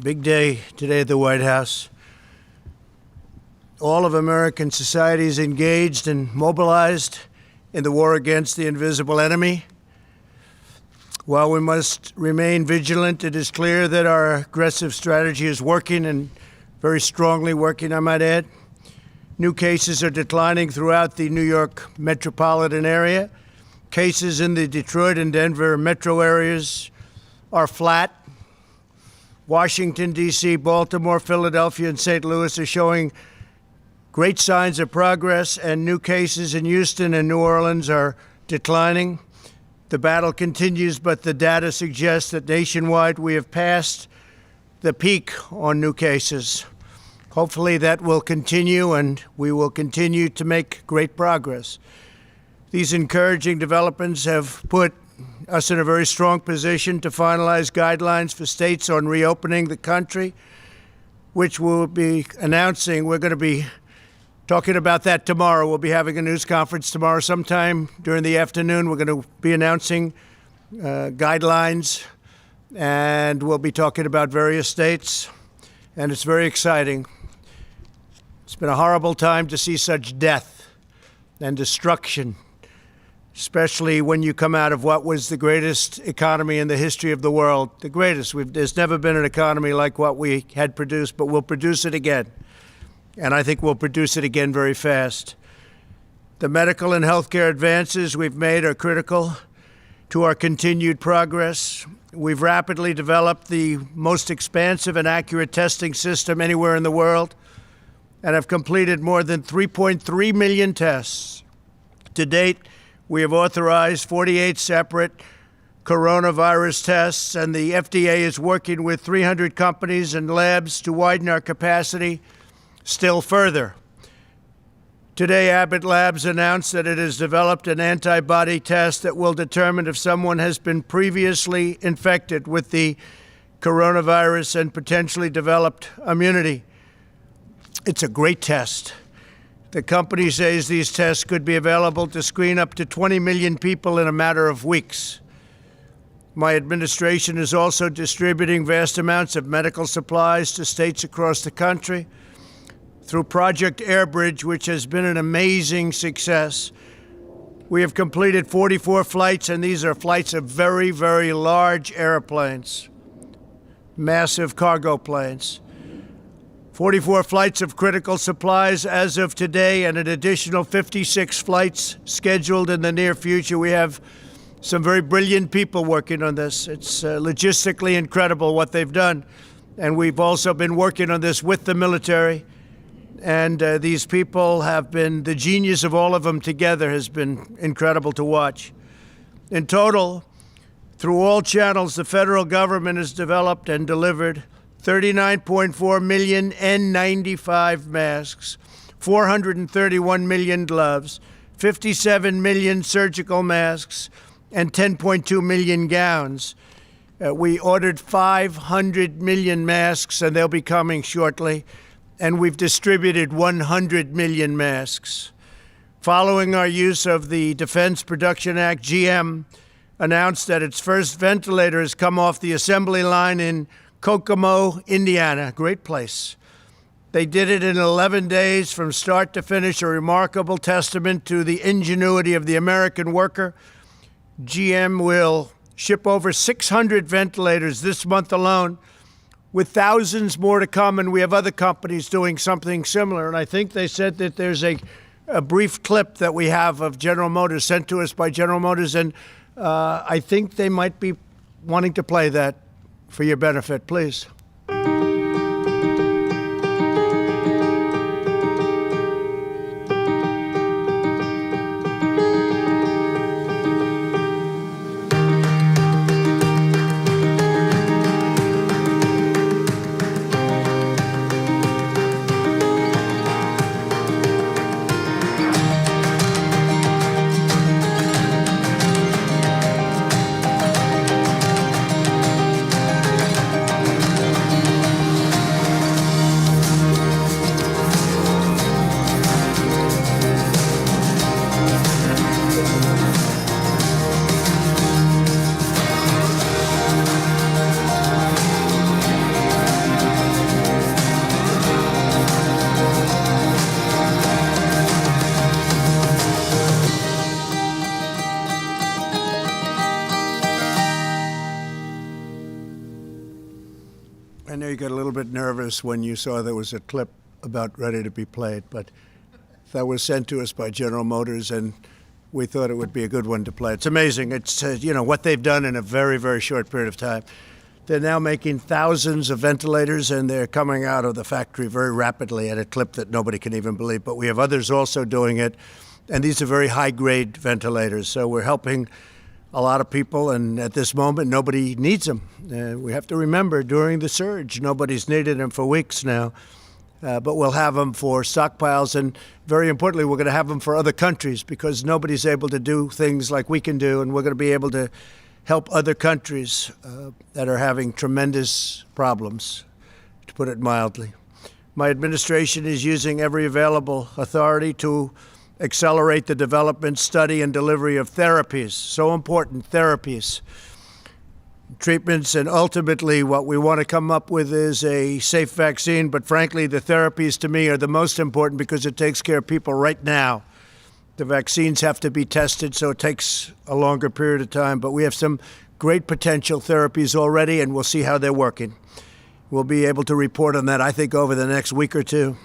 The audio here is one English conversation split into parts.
Big day today at the White House. All of American society is engaged and mobilized in the war against the invisible enemy. While we must remain vigilant, it is clear that our aggressive strategy is working, and very strongly working, I might add. New cases are declining throughout the New York metropolitan area. Cases in the Detroit and Denver metro areas are flat. Washington, D.C., Baltimore, Philadelphia, and St. Louis are showing great signs of progress, and new cases in Houston and New Orleans are declining. The battle continues, but the data suggests that nationwide we have passed the peak on new cases. Hopefully that will continue, and we will continue to make great progress. These encouraging developments have put us in a very strong position to finalize guidelines for states on reopening the country, which we'll be announcing. We're going to be talking about that tomorrow. We'll be having a news conference tomorrow sometime during the afternoon. We're going to be announcing guidelines, and we'll be talking about various states, and it's very exciting. It's been a horrible time to see such death and destruction, especially when you come out of what was the greatest economy in the history of the world. The greatest. There's never been an economy like what we had produced, but we'll produce it again. And I think we'll produce it again very fast. The medical and healthcare advances we've made are critical to our continued progress. We've rapidly developed the most expansive and accurate testing system anywhere in the world, and have completed more than 3.3 million tests. To date, we have authorized 48 separate coronavirus tests, and the FDA is working with 300 companies and labs to widen our capacity still further. Today, Abbott Labs announced that it has developed an antibody test that will determine if someone has been previously infected with the coronavirus and potentially developed immunity. It's a great test. The company says these tests could be available to screen up to 20 million people in a matter of weeks. My administration is also distributing vast amounts of medical supplies to states across the country through Project Airbridge, which has been an amazing success. We have completed 44 flights, and these are flights of very, very large airplanes, massive cargo planes. 44 flights of critical supplies as of today, and an additional 56 flights scheduled in the near future. We have some very brilliant people working on this. It's logistically incredible what they've done. And we've also been working on this with the military. And these people have been, the genius of all of them together has been incredible to watch. In total, through all channels, the federal government has developed and delivered 39.4 million N95 masks, 431 million gloves, 57 million surgical masks, and 10.2 million gowns. We ordered 500 million masks, and they'll be coming shortly, and we've distributed 100 million masks. Following our use of the Defense Production Act, GM announced that its first ventilator has come off the assembly line in Kokomo, Indiana, great place. They did it in 11 days from start to finish, a remarkable testament to the ingenuity of the American worker. GM will ship over 600 ventilators this month alone, with thousands more to come, and we have other companies doing something similar. And I think they said that there's a brief clip that we have of General Motors sent to us by General Motors, and I think they might be wanting to play that for your benefit, please. I know you got a little bit nervous when you saw there was a clip about ready to be played, but that was sent to us by General Motors, and we thought it would be a good one to play. It's amazing. It's, what they've done in a very, very short period of time. They're now making thousands of ventilators, and they're coming out of the factory very rapidly at a clip that nobody can even believe. But we have others also doing it, and these are very high-grade ventilators. So we're helping a lot of people, and at this moment, nobody needs them. We have to remember, during the surge, nobody's needed them for weeks now. But we'll have them for stockpiles, and very importantly, we're going to have them for other countries because nobody's able to do things like we can do, and we're going to be able to help other countries that are having tremendous problems, to put it mildly. My administration is using every available authority to accelerate the development, study, and delivery of therapies, so important therapies, treatments, and ultimately what we want to come up with is a safe vaccine. But frankly, the therapies to me are the most important because it takes care of people right now. The vaccines have to be tested, so it takes a longer period of time. But we have some great potential therapies already, and we'll see how they're working. We'll be able to report on that, I think, over the next week or two.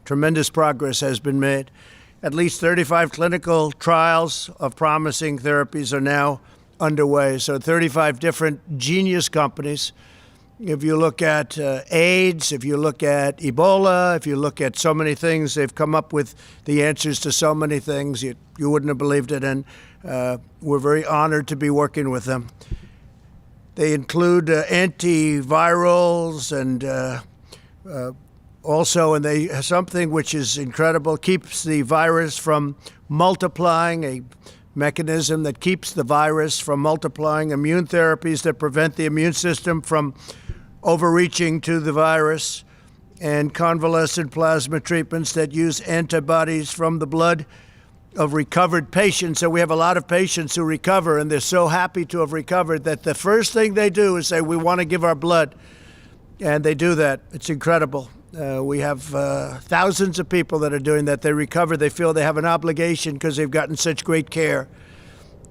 Tremendous progress has been made. At least 35 clinical trials of promising therapies are now underway. So 35 different genius companies. If you look at AIDS, if you look at Ebola, if you look at so many things, they've come up with the answers to so many things you wouldn't have believed it. And we're very honored to be working with them. They include antivirals and also, and they something which is incredible, keeps the virus from multiplying, a mechanism that keeps the virus from multiplying, immune therapies that prevent the immune system from overreaching to the virus, and convalescent plasma treatments that use antibodies from the blood of recovered patients. So we have a lot of patients who recover, and they're so happy to have recovered that the first thing they do is say, we want to give our blood. And they do that. It's incredible. We have thousands of people that are doing that. They recover. They feel they have an obligation because they've gotten such great care.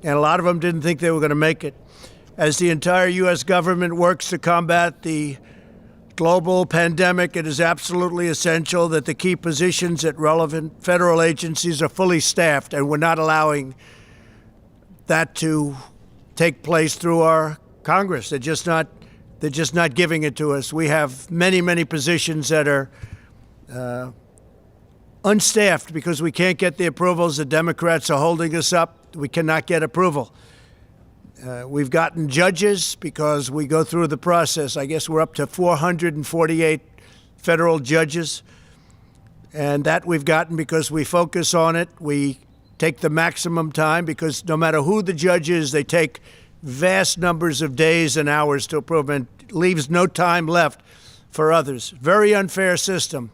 And a lot of them didn't think they were going to make it. As the entire U.S. government works to combat the global pandemic, it is absolutely essential that the key positions at relevant federal agencies are fully staffed, and we're not allowing that to take place through our Congress. They're just not giving it to us. We have many, many positions that are unstaffed because we can't get the approvals. The Democrats are holding us up. We cannot get approval. We've gotten judges because we go through the process. I guess we're up to 448 federal judges. And that we've gotten because we focus on it. We take the maximum time because no matter who the judge is, they take vast numbers of days and hours to approve, and leaves no time left for others. Very unfair system.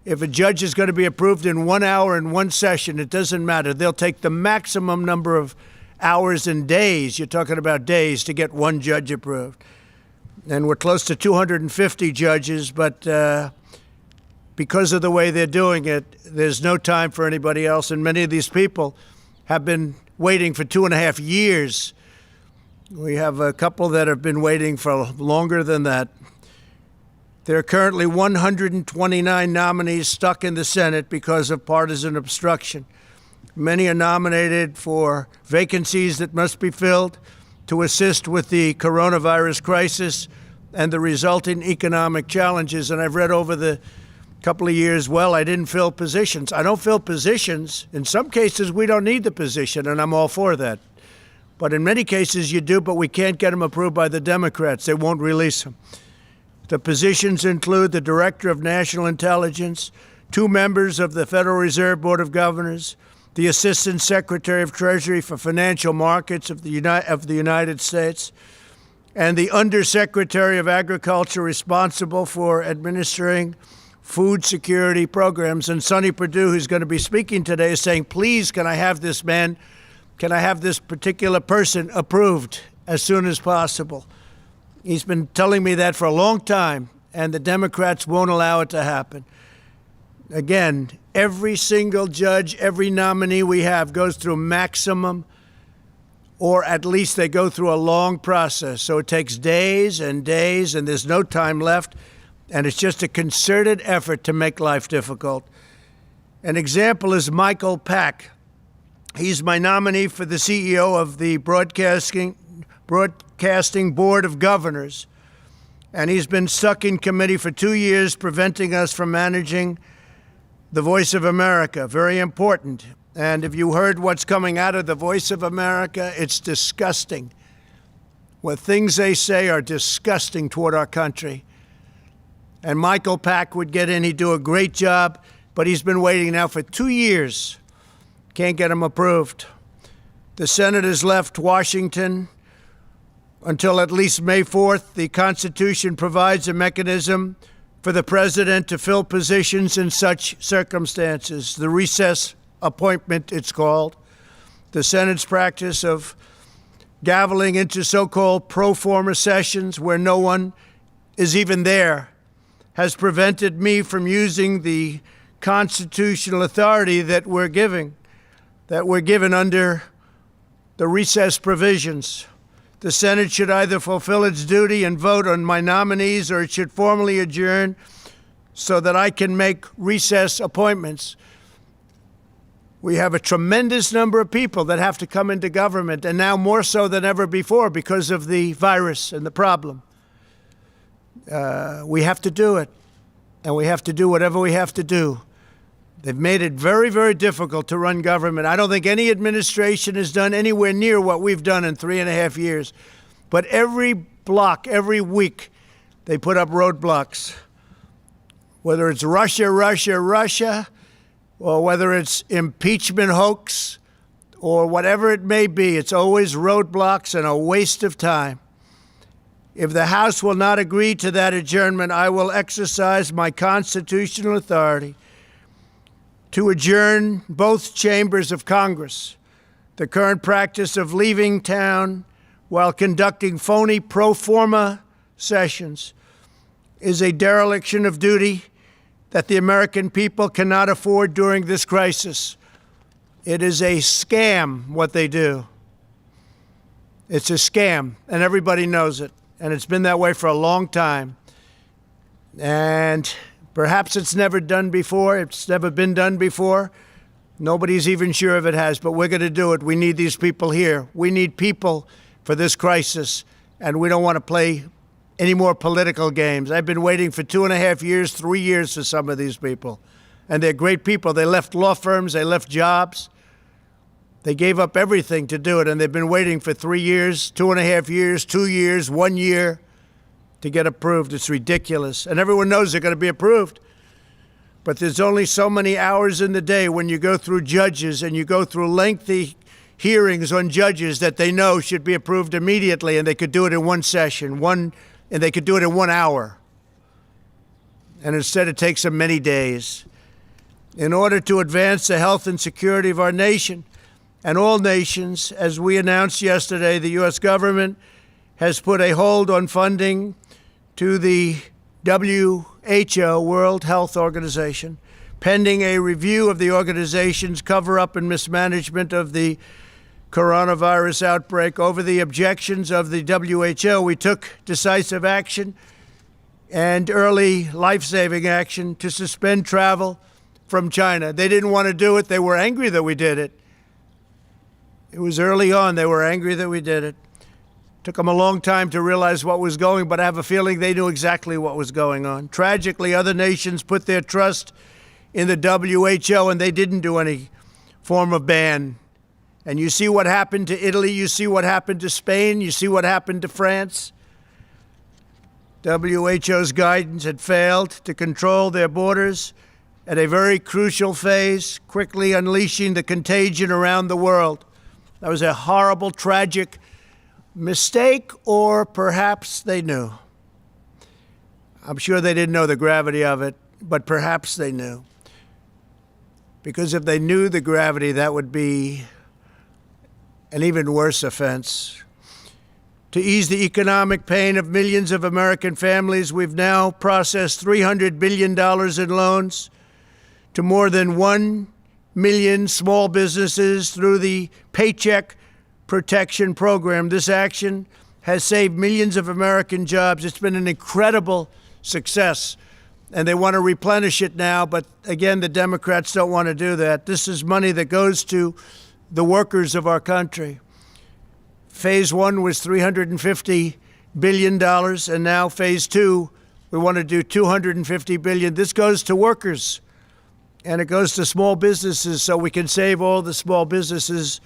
If a judge is going to be approved in 1 hour in one session, it doesn't matter. They'll take the maximum number of hours and days, you're talking about days, to get one judge approved. And we're close to 250 judges, but because of the way they're doing it, there's no time for anybody else. And many of these people have been waiting for 2.5 years. We have a couple that have been waiting for longer than that. There are currently 129 nominees stuck in the Senate because of partisan obstruction. Many are nominated for vacancies that must be filled to assist with the coronavirus crisis and the resulting economic challenges. And I've read over the couple of years, well, I didn't fill positions. I don't fill positions. In some cases, we don't need the position, and I'm all for that. But in many cases, you do, but we can't get them approved by the Democrats. They won't release them. The positions include the Director of National Intelligence, 2 members of the Federal Reserve Board of Governors, the Assistant Secretary of Treasury for Financial Markets of the United States, and the Undersecretary of Agriculture responsible for administering food security programs. And Sonny Perdue, who's going to be speaking today, is saying, please, can I have this man, can I have this particular person approved as soon as possible? He's been telling me that for a long time, and the Democrats won't allow it to happen. Again, every single judge, every nominee we have goes through maximum or at least they go through a long process. So it takes days and days, and there's no time left, and it's just a concerted effort to make life difficult. An example is Michael Pack. He's my nominee for the CEO of the Broadcasting Board of Governors, and he's been stuck in committee for 2 years, preventing us from managing the Voice of America. Very important. And if you heard what's coming out of the Voice of America, it's disgusting. What things they say are disgusting toward our country. And Michael Pack would get in. He'd do a great job, but he's been waiting now for 2 years. Can't get him approved. The Senate has left Washington until at least May 4th. The Constitution provides a mechanism for the president to fill positions in such circumstances. The recess appointment, it's called. The Senate's practice of gaveling into so-called pro forma sessions where no one is even there has prevented me from using the constitutional authority that we're given under the recess provisions. The Senate should either fulfill its duty and vote on my nominees, or it should formally adjourn so that I can make recess appointments. We have a tremendous number of people that have to come into government, and now more so than ever before because of the virus and the problem. We have to do it, and we have to do whatever we have to do. They've made it very, very difficult to run government. I don't think any administration has done anywhere near what we've done in 3.5 years. But every block, every week, they put up roadblocks. Whether it's Russia, or whether it's impeachment hoax, or whatever it may be, it's always roadblocks and a waste of time. If the House will not agree to that adjournment, I will exercise my constitutional authority to adjourn both chambers of Congress. The current practice of leaving town while conducting phony pro forma sessions is a dereliction of duty that the American people cannot afford during this crisis. It is a scam, what they do. It's a scam, and everybody knows it, and it's been that way for a long time. And perhaps it's never done before. It's never been done before. Nobody's even sure if it has, but we're going to do it. We need these people here. We need people for this crisis, and we don't want to play any more political games. I've been waiting for 2.5 years, 3 years for some of these people, and they're great people. They left law firms. They left jobs. They gave up everything to do it, and they've been waiting for 3 years, 2.5 years, 2 years, 1 year to get approved. It's ridiculous. And everyone knows they're going to be approved. But there's only so many hours in the day when you go through judges and you go through lengthy hearings on judges that they know should be approved immediately, and they could do it in one session, and they could do it in 1 hour. And instead it takes them many days. In order to advance the health and security of our nation and all nations, as we announced yesterday, the U.S. government has put a hold on funding to the WHO, World Health Organization, pending a review of the organization's cover-up and mismanagement of the coronavirus outbreak. Over the objections of the WHO, we took decisive action and early life-saving action to suspend travel from China. They didn't want to do it. They were angry that we did it. It was early on. They were angry that we did it. Took them a long time to realize what was going, but I have a feeling they knew exactly what was going on. Tragically, other nations put their trust in the WHO, and they didn't do any form of ban. And you see what happened to Italy. You see what happened to Spain. You see what happened to France. WHO's guidance had failed to control their borders at a very crucial phase, quickly unleashing the contagion around the world. That was a horrible, tragic mistake, or perhaps they knew. I'm sure they didn't know the gravity of it, but perhaps they knew. Because if they knew the gravity, that would be an even worse offense. To ease the economic pain of millions of American families, we've now processed $300 billion in loans to more than 1 million small businesses through the Paycheck Protection Program. This action has saved millions of American jobs. It's been an incredible success, and they want to replenish it now. But again, the Democrats don't want to do that. This is money that goes to the workers of our country. Phase one was $350 billion, and now phase two, we want to do $250 billion. This goes to workers, and it goes to small businesses so we can save all the small businesses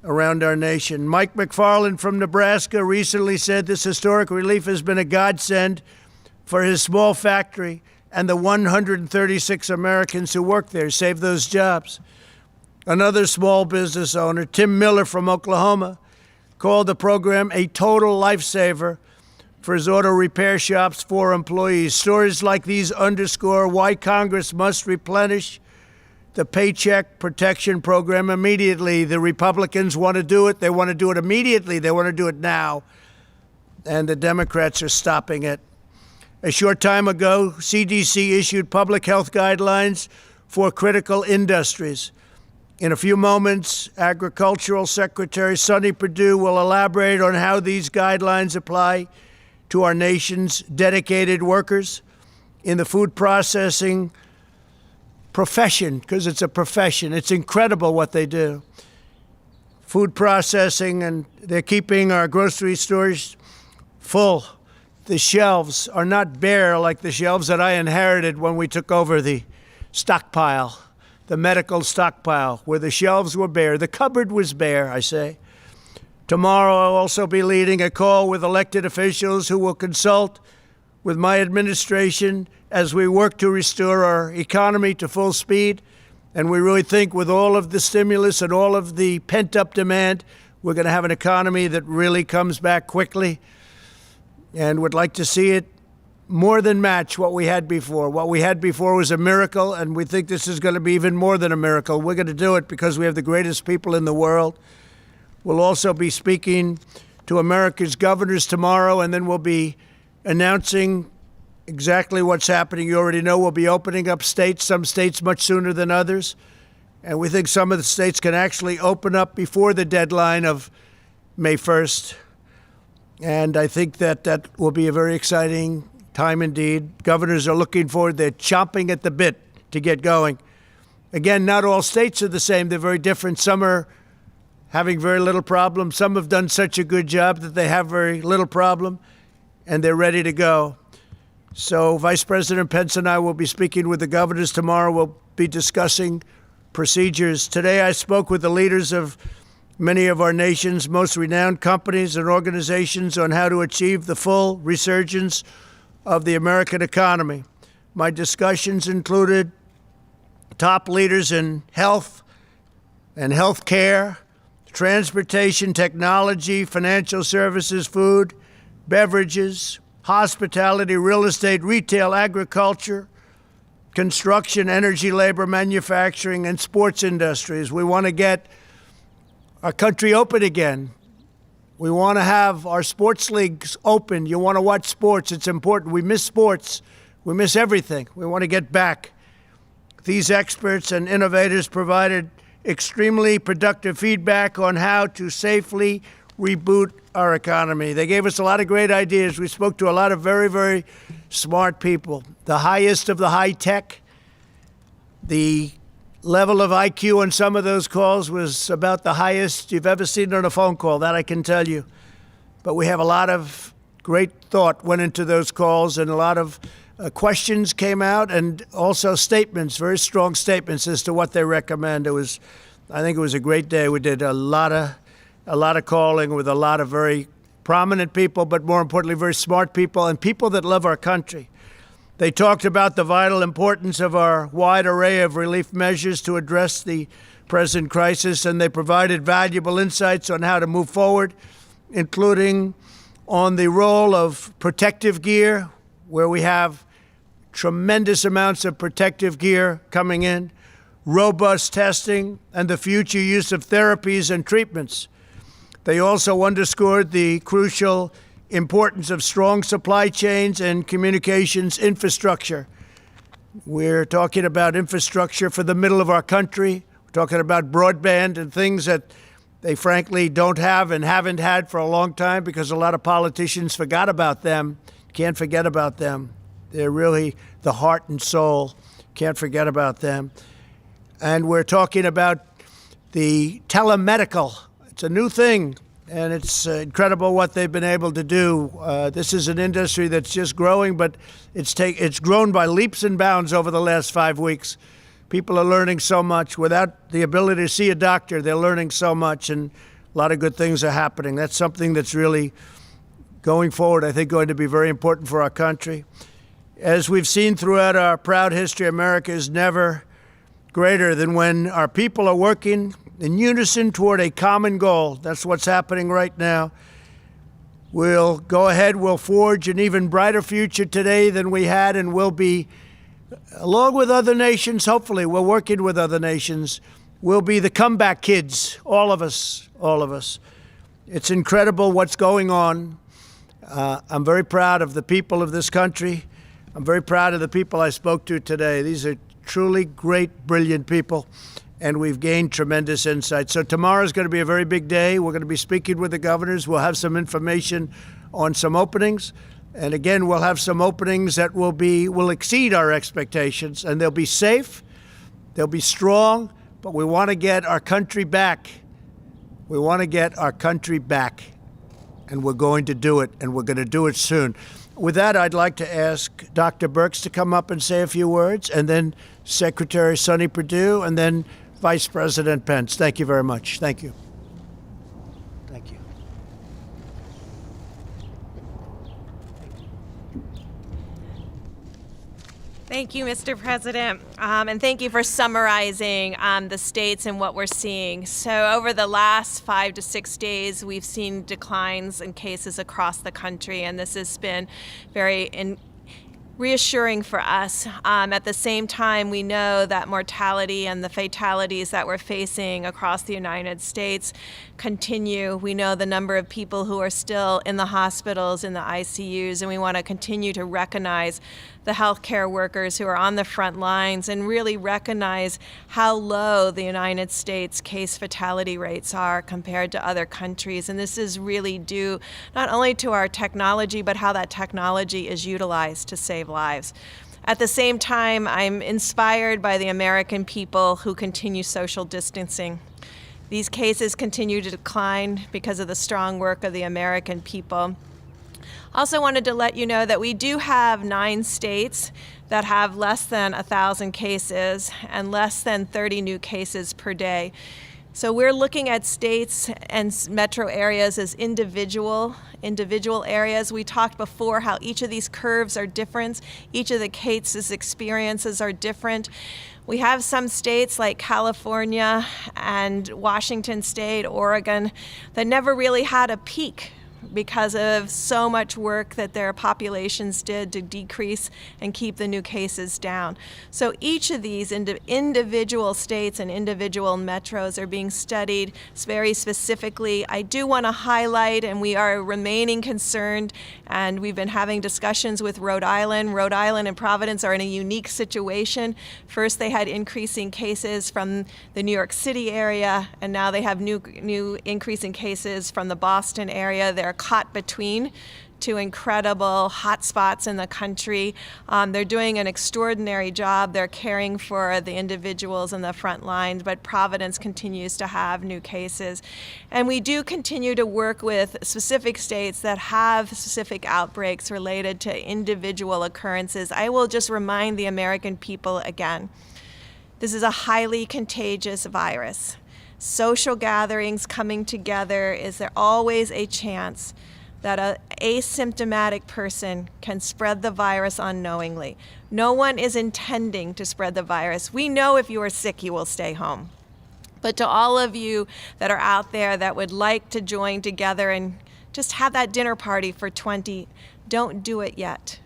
around our nation. Mike McFarland from Nebraska recently said this historic relief has been a godsend for his small factory and the 136 Americans who work there. Save those jobs. Another small business owner, Tim Miller from Oklahoma, called the program a total lifesaver for his auto repair shop's 4 employees. Stories like these underscore why Congress must replenish the Paycheck Protection Program immediately. The Republicans want to do it. They want to do it immediately. They want to do it now. And the Democrats are stopping it. A short time ago, CDC issued public health guidelines for critical industries. In a few moments, Agricultural Secretary Sonny Perdue will elaborate on how these guidelines apply to our nation's dedicated workers in the food processing profession, because it's a profession. It's incredible what they do. Food processing, and they're keeping our grocery stores full. The shelves are not bare like the shelves that I inherited when we took over the stockpile, the medical stockpile, where the shelves were bare. The cupboard was bare, I say. Tomorrow I'll also be leading a call with elected officials who will consult with my administration as we work to restore our economy to full speed. And we really think with all of the stimulus and all of the pent-up demand, we're going to have an economy that really comes back quickly, and would like to see it more than match what we had before. What we had before was a miracle, and we think this is going to be even more than a miracle. We're going to do it because we have the greatest people in the world. We'll also be speaking to America's governors tomorrow, and then we'll be announcing exactly what's happening. You already know we'll be opening up states, some states much sooner than others. And we think some of the states can actually open up before the deadline of May 1st. And I think that that will be a very exciting time indeed. Governors are looking forward. They're chomping at the bit to get going. Again, not all states are the same. They're very different. Some are having very little problem. Some have done such a good job that they have very little problem, and they're ready to go. So Vice President Pence and I will be speaking with the governors tomorrow. We'll be discussing procedures. Today I spoke with the leaders of many of our nation's most renowned companies and organizations on how to achieve the full resurgence of the American economy. My discussions included top leaders in health and health care, transportation, technology, financial services, food, beverages, hospitality, real estate, retail, agriculture, construction, energy, labor, manufacturing, and sports industries. We want to get our country open again. We want to have our sports leagues open. You want to watch sports. It's important. We miss sports. We miss everything. We want to get back. These experts and innovators provided extremely productive feedback on how to safely reboot our economy. They gave us a lot of great ideas. We spoke to a lot of very, very smart people. The highest of the high tech. The level of IQ on some of those calls was about the highest you've ever seen on a phone call, that I can tell you. But we have a lot of great thought went into those calls, and a lot of questions came out, and also statements, very strong statements as to what they recommend. I think it was a great day. We did a lot of calling with a lot of very prominent people, but more importantly, very smart people and people that love our country. They talked about the vital importance of our wide array of relief measures to address the present crisis, and they provided valuable insights on how to move forward, including on the role of protective gear, where we have tremendous amounts of protective gear coming in, robust testing, and the future use of therapies and treatments. They also underscored the crucial importance of strong supply chains and communications infrastructure. We're talking about infrastructure for the middle of our country. We're talking about broadband and things that they frankly don't have and haven't had for a long time because a lot of politicians forgot about them. Can't forget about them. They're really the heart and soul. Can't forget about them. And we're talking about the telemedical. It's a new thing, and it's incredible what they've been able to do. This is an industry that's just growing, but it's grown by leaps and bounds over the last 5 weeks. People are learning so much. Without the ability to see a doctor, they're learning so much, and a lot of good things are happening. That's something that's really, going forward, I think going to be very important for our country. As we've seen throughout our proud history, America is never greater than when our people are working in unison toward a common goal. That's what's happening right now. We'll go ahead, we'll forge an even brighter future today than we had, and we'll be, along with other nations, hopefully, we're working with other nations, we'll be the comeback kids, all of us, all of us. It's incredible what's going on. I'm very proud of the people of this country. I'm very proud of the people I spoke to today. These are truly great, brilliant people, and we've gained tremendous insight. So tomorrow's going to be a very big day. We're going to be speaking with the governors. We'll have some information on some openings. And again, we'll have some openings that will exceed our expectations, and they'll be safe, they'll be strong, but we want to get our country back. We want to get our country back, and we're going to do it, and we're going to do it soon. With that, I'd like to ask Dr. Birx to come up and say a few words, and then Secretary Sonny Perdue, and then Vice President Pence. Thank you very much. Thank you. Thank you. Thank you, Mr. President, and thank you for summarizing the states and what we're seeing. So over the last 5 to 6 days, we've seen declines in cases across the country, and this has been very reassuring for us. At the same time, we know that mortality and the fatalities that we're facing across the United States continue. We know the number of people who are still in the hospitals, in the ICUs, and we want to continue to recognize the healthcare workers who are on the front lines and really recognize how low the United States case fatality rates are compared to other countries. And this is really due not only to our technology, but how that technology is utilized to save lives. At the same time, I'm inspired by the American people who continue social distancing. These cases continue to decline because of the strong work of the American people. Also wanted to let you know that we do have 9 states that have less than 1,000 cases and less than 30 new cases per day. So we're looking at states and metro areas as individual areas. We talked before how each of these curves are different. Each of the cases' experiences are different. We have some states like California and Washington State, Oregon, that never really had a peak because of so much work that their populations did to decrease and keep the new cases down. So each of these individual states and individual metros are being studied very specifically. I do want to highlight, and we are remaining concerned, and we've been having discussions with Rhode Island. Rhode Island and Providence are in a unique situation. First, they had increasing cases from the New York City area, and now they have new increasing cases from the Boston area. They're caught between 2 incredible hot spots in the country. They're doing an extraordinary job. They're caring for the individuals in the front lines, but Providence continues to have new cases. And we do continue to work with specific states that have specific outbreaks related to individual occurrences. I will just remind the American people again, this is a highly contagious virus. Social gatherings, coming together, is there always a chance that an asymptomatic person can spread the virus unknowingly? No one is intending to spread the virus. We know if you are sick, you will stay home. But to all of you that are out there that would like to join together and just have that dinner party for 20, don't do it yet.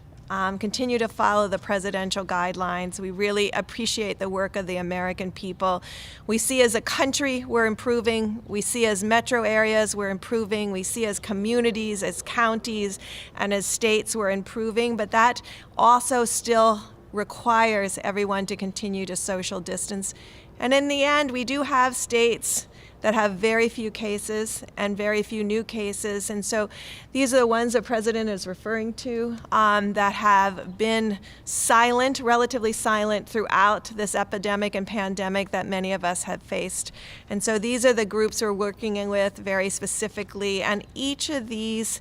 Continue to follow the presidential guidelines. We really appreciate the work of the American people. We see as a country we're improving. We see as metro areas we're improving. We see as communities, as counties, and as states we're improving. But that also still requires everyone to continue to social distance. And in the end, we do have states that have very few cases and very few new cases. And so these are the ones the president is referring to that have been silent, relatively silent throughout this epidemic and pandemic that many of us have faced. And so these are the groups we're working with very specifically, and each of these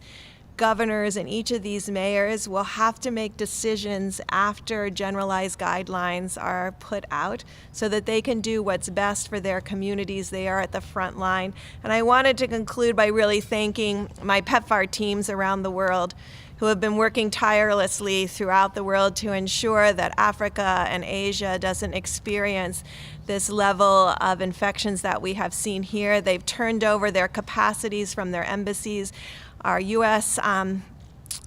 governors and each of these mayors will have to make decisions after generalized guidelines are put out so that they can do what's best for their communities. They are at the front line. And I wanted to conclude by really thanking my PEPFAR teams around the world who have been working tirelessly throughout the world to ensure that Africa and Asia doesn't experience this level of infections that we have seen here. They've turned over their capacities from their embassies. Our U.S.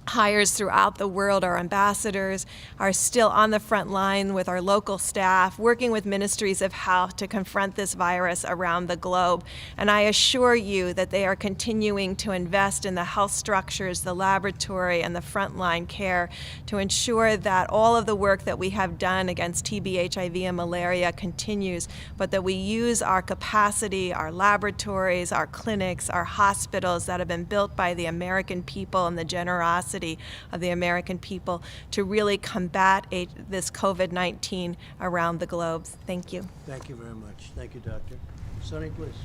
hires throughout the world, our ambassadors, are still on the front line with our local staff, working with ministries of health to confront this virus around the globe. And I assure you that they are continuing to invest in the health structures, the laboratory, and the frontline care to ensure that all of the work that we have done against TB, HIV, and malaria continues, but that we use our capacity, our laboratories, our clinics, our hospitals that have been built by the American people and the generosity of the American people to really combat this COVID-19 around the globe. Thank you. Thank you very much. Thank you, Doctor. Sonny, please.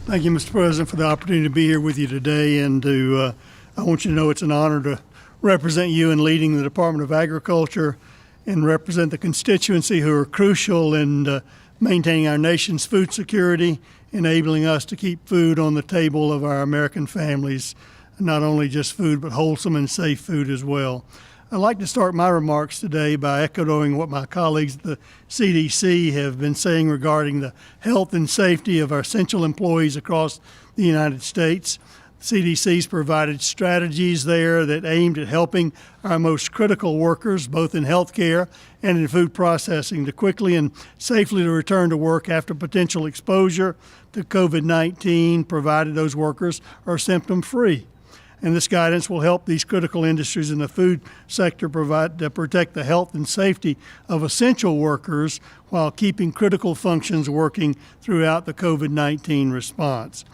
Thank you, Mr. President, for the opportunity to be here with you today. And I want you to know it's an honor to represent you in leading the Department of Agriculture and represent the constituency who are crucial in maintaining our nation's food security, enabling us to keep food on the table of our American families, not only just food, but wholesome and safe food as well. I'd like to start my remarks today by echoing what my colleagues at the CDC have been saying regarding the health and safety of our essential employees across the United States. CDC's provided strategies there that aimed at helping our most critical workers, both in healthcare and in food processing, to quickly and safely to return to work after potential exposure to COVID-19, provided those workers are symptom-free. And this guidance will help these critical industries in the food sector protect the health and safety of essential workers while keeping critical functions working throughout the COVID-19 response.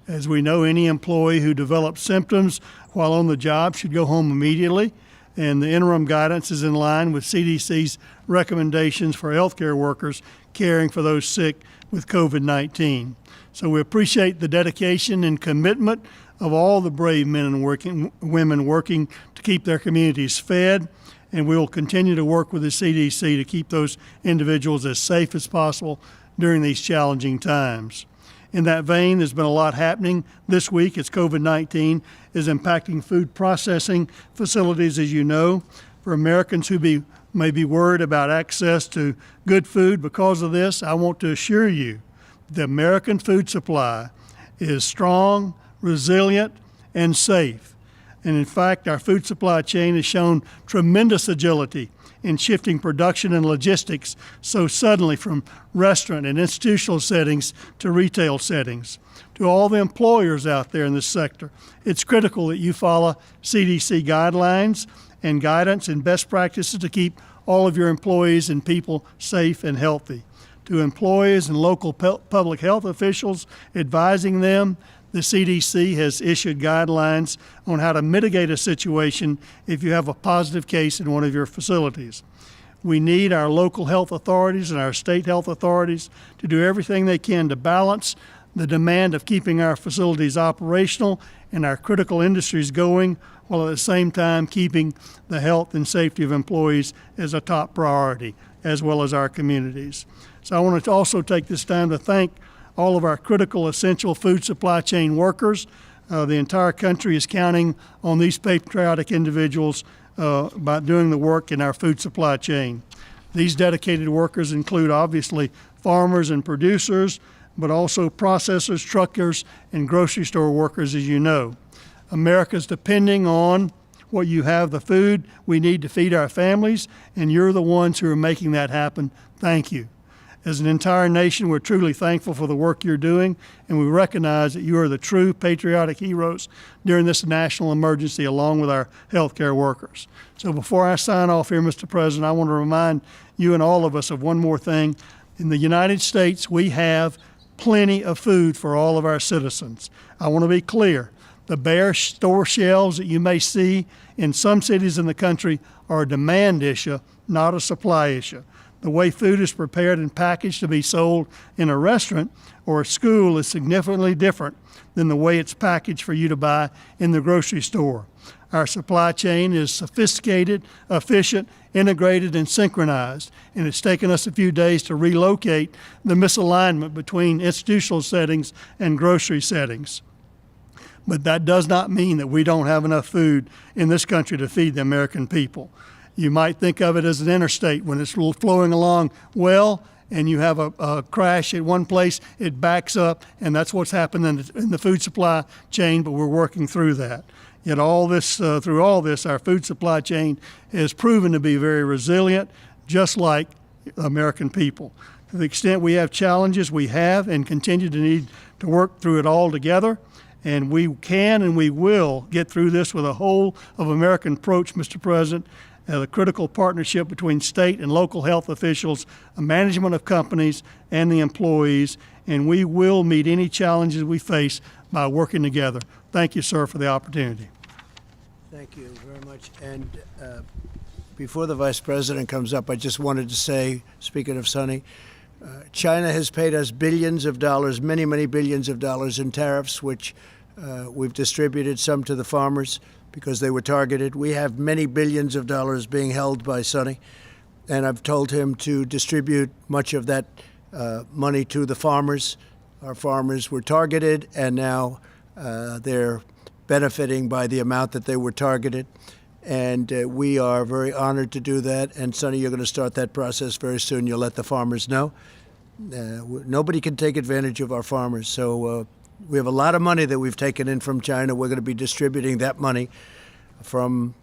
As we know, any employee who develops symptoms while on the job should go home immediately, and the interim guidance is in line with CDC's recommendations for healthcare workers caring for those sick with COVID-19. So we appreciate the dedication and commitment of all the brave men and women working to keep their communities fed, and we will continue to work with the CDC to keep those individuals as safe as possible during these challenging times. In that vein, there's been a lot happening this week as COVID-19 is impacting food processing facilities, as you know. For Americans who may be worried about access to good food because of this, I want to assure you the American food supply is strong, resilient, and safe. And in fact, our food supply chain has shown tremendous agility in shifting production and logistics so suddenly from restaurant and institutional settings to retail settings. To all the employers out there in this sector, it's critical that you follow CDC guidelines and guidance and best practices to keep all of your employees and people safe and healthy. To employees and local public health officials advising them, the CDC has issued guidelines on how to mitigate a situation if you have a positive case in one of your facilities. We need our local health authorities and our state health authorities to do everything they can to balance the demand of keeping our facilities operational and our critical industries going, while at the same time keeping the health and safety of employees as a top priority, as well as our communities. So I want to also take this time to thank all of our critical, essential food supply chain workers. The entire country is counting on these patriotic individuals by doing the work in our food supply chain. These dedicated workers include, obviously, farmers and producers, but also processors, truckers, and grocery store workers, as you know. America's depending on what you have, the food we need to feed our families, and you're the ones who are making that happen. Thank you. As an entire nation, we're truly thankful for the work you're doing, and we recognize that you are the true patriotic heroes during this national emergency, along with our healthcare workers. So before I sign off here, Mr. President, I want to remind you and all of us of one more thing. In the United States, we have plenty of food for all of our citizens. I want to be clear. The bare store shelves that you may see in some cities in the country are a demand issue, not a supply issue. The way food is prepared and packaged to be sold in a restaurant or a school is significantly different than the way it's packaged for you to buy in the grocery store. Our supply chain is sophisticated, efficient, integrated, and synchronized, and it's taken us a few days to relocate the misalignment between institutional settings and grocery settings. But that does not mean that we don't have enough food in this country to feed the American people. You might think of it as an interstate when it's flowing along well, and you have a crash at one place, it backs up, and that's what's happened in the food supply chain, but we're working through that. Yet through all this, our food supply chain has proven to be very resilient, just like American people. To the extent we have challenges, we have and continue to need to work through it all together. And we can and we will get through this with a whole of American approach, Mr. President, the critical partnership between state and local health officials, management of companies, and the employees. And we will meet any challenges we face by working together. Thank you, sir, for the opportunity. Thank you very much. And before the Vice President comes up, I just wanted to say, speaking of Sonny, China has paid us billions of dollars, many, many billions of dollars in tariffs, which we've distributed some to the farmers because they were targeted. We have many billions of dollars being held by Sonny, and I've told him to distribute much of that money to the farmers. Our farmers were targeted, and now they're benefiting by the amount that they were targeted. And we are very honored to do that. And Sonny, you're going to start that process very soon. You'll let the farmers know. Nobody can take advantage of our farmers. So we have a lot of money that we've taken in from China. We're going to be distributing that money from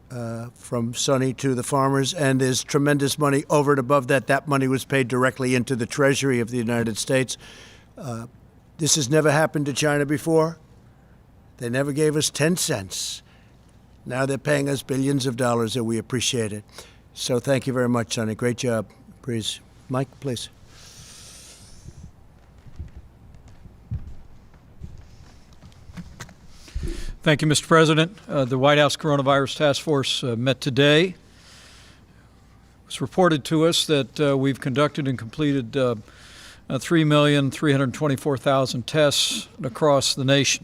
Sonny to the farmers. And there's tremendous money over and above that. That money was paid directly into the Treasury of the United States. This has never happened to China before. They never gave us 10 cents. Now they're paying us billions of dollars, and we appreciate it. So thank you very much, Sonny. Great job. Please. Mike, please. Thank you, Mr. President. The White House Coronavirus Task Force met today. It was reported to us that we've conducted and completed 3,324,000 tests across the nation.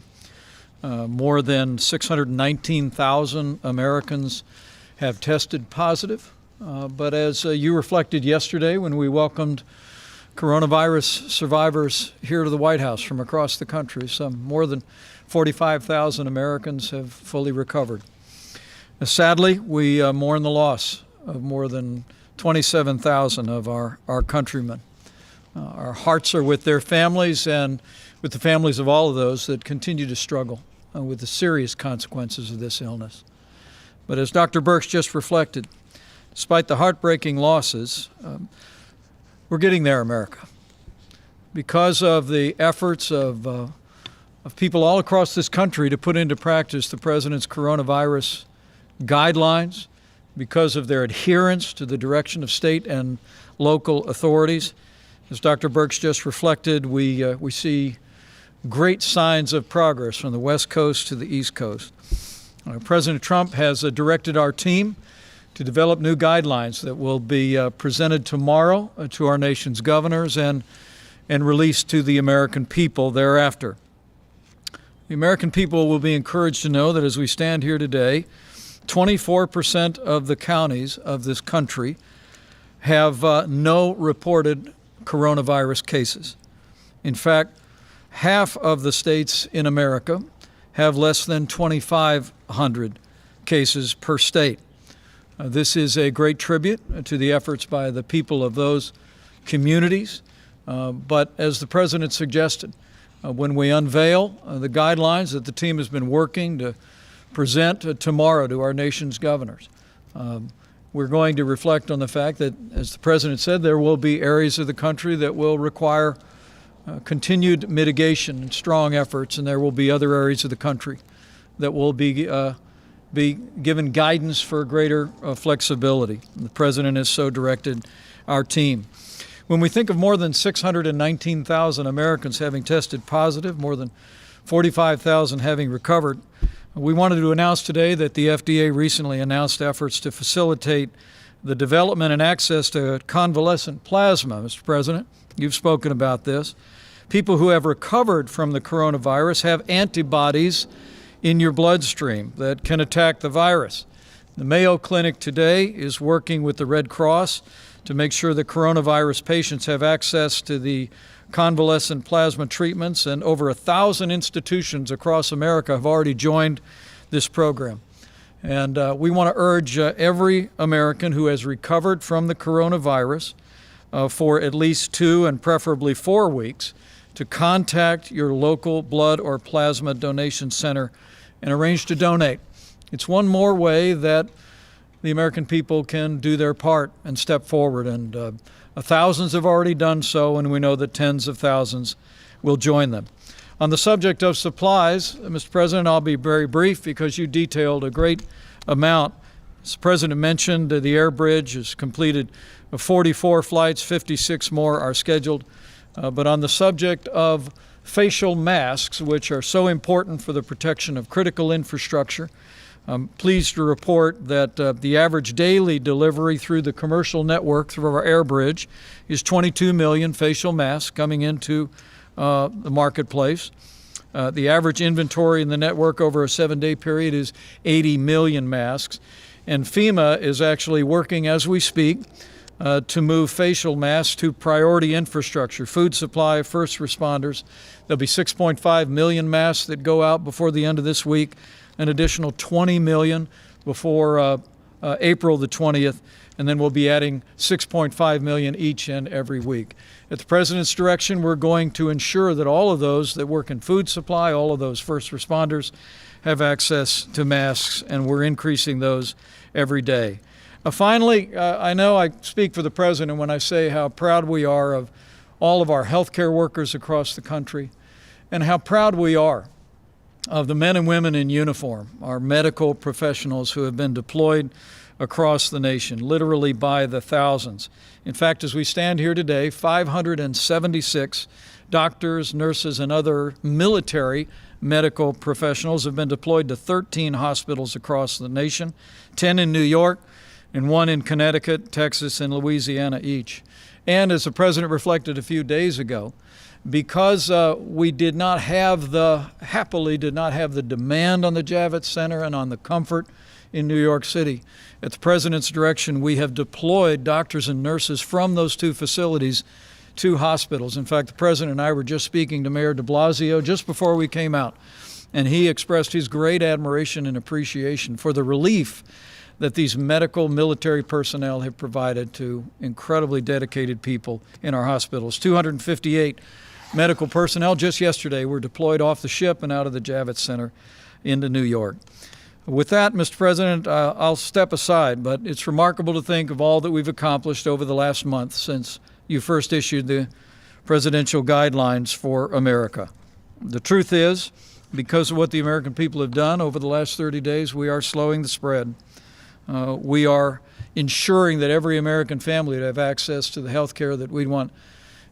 More than 619,000 Americans have tested positive. But as you reflected yesterday when we welcomed coronavirus survivors here to the White House from across the country, some more than 45,000 Americans have fully recovered. Sadly, we mourn the loss of more than 27,000 of our countrymen. Our hearts are with their families and with the families of all of those that continue to struggle with the serious consequences of this illness. But as Dr. Birx just reflected, despite the heartbreaking losses, we're getting there, America. Because of the efforts of people all across this country to put into practice the President's coronavirus guidelines, because of their adherence to the direction of state and local authorities, as Dr. Birx just reflected, we see great signs of progress from the West Coast to the East Coast. President Trump has directed our team to develop new guidelines that will be presented tomorrow to our nation's governors and released to the American people thereafter. The American people will be encouraged to know that as we stand here today, 24% of the counties of this country have no reported coronavirus cases. In fact, half of the states in America have less than 2,500 cases per state. This is a great tribute to the efforts by the people of those communities. But as the President suggested, when we unveil the guidelines that the team has been working to present tomorrow to our nation's governors, we're going to reflect on the fact that, as the President said, there will be areas of the country that will require continued mitigation and strong efforts, and there will be other areas of the country that will be given guidance for greater flexibility. The President has so directed our team. When we think of more than 619,000 Americans having tested positive, more than 45,000 having recovered, we wanted to announce today that the FDA recently announced efforts to facilitate the development and access to convalescent plasma. Mr. President, you've spoken about this. People who have recovered from the coronavirus have antibodies in your bloodstream that can attack the virus. The Mayo Clinic today is working with the Red Cross to make sure that coronavirus patients have access to the convalescent plasma treatments, and over 1,000 institutions across America have already joined this program. And we want to urge every American who has recovered from the coronavirus for at least 2 and preferably 4 weeks to contact your local blood or plasma donation center and arrange to donate. It's one more way that the American people can do their part and step forward, and thousands have already done so, and we know that tens of thousands will join them. On the subject of supplies, Mr. President, I'll be very brief because you detailed a great amount. As the President mentioned, the air bridge has completed 44 flights, 56 more are scheduled. But on the subject of facial masks, which are so important for the protection of critical infrastructure, I'm pleased to report that the average daily delivery through the commercial network through our air bridge is 22 million facial masks coming into the marketplace. The average inventory in the network over a 7-day period is 80 million masks. And FEMA is actually working as we speak to move facial masks to priority infrastructure, food supply, first responders. There'll be 6.5 million masks that go out before the end of this week, an additional 20 million before April the 20th, and then we'll be adding 6.5 million each and every week. At the President's direction, we're going to ensure that all of those that work in food supply, all of those first responders, have access to masks, and we're increasing those every day. Finally, I know I speak for the President when I say how proud we are of all of our healthcare workers across the country, and how proud we are of the men and women in uniform, our medical professionals who have been deployed across the nation, literally by the thousands. In fact, as we stand here today, 576 doctors, nurses, and other military medical professionals have been deployed to 13 hospitals across the nation, 10 in New York, and 1 in Connecticut, Texas, and Louisiana each. And as the President reflected a few days ago, because we happily did not have the demand on the Javits Center and on the comfort in New York City, at the President's direction, we have deployed doctors and nurses from those 2 facilities to hospitals. In fact, the President and I were just speaking to Mayor de Blasio just before we came out, and he expressed his great admiration and appreciation for the relief that these medical military personnel have provided to incredibly dedicated people in our hospitals. 258 medical personnel just yesterday were deployed off the ship and out of the Javits Center into New York. With that, Mr. President, I'll step aside, but it's remarkable to think of all that we've accomplished over the last month since you first issued the presidential guidelines for America. The truth is, because of what the American people have done over the last 30 days, we are slowing the spread. We are ensuring that every American family would have access to the health care that we'd want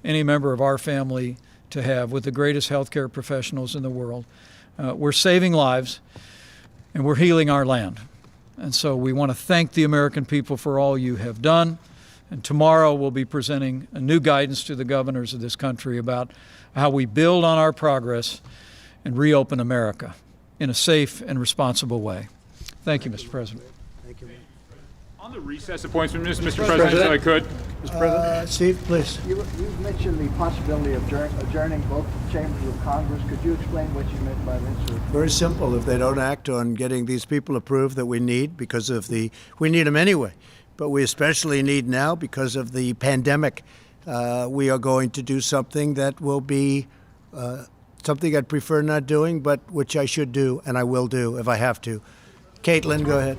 any member of our family to have, with the greatest health care professionals in the world. We're saving lives, and we're healing our land. And so we want to thank the American people for all you have done. And tomorrow we'll be presenting a new guidance to the governors of this country about how we build on our progress and reopen America in a safe and responsible way. Thank you, Mr. President. Thank you. On the recess appointment, Mr. President, if I could. Mr. President? Steve, please. You've mentioned the possibility of adjourning both chambers of Congress. Could you explain what you meant by this? Very simple. If they don't act on getting these people approved that we need, we need them anyway, but we especially need now because of the pandemic, we are going to do something that will be something I'd prefer not doing, but which I should do, and I will do if I have to. Caitlin, go ahead.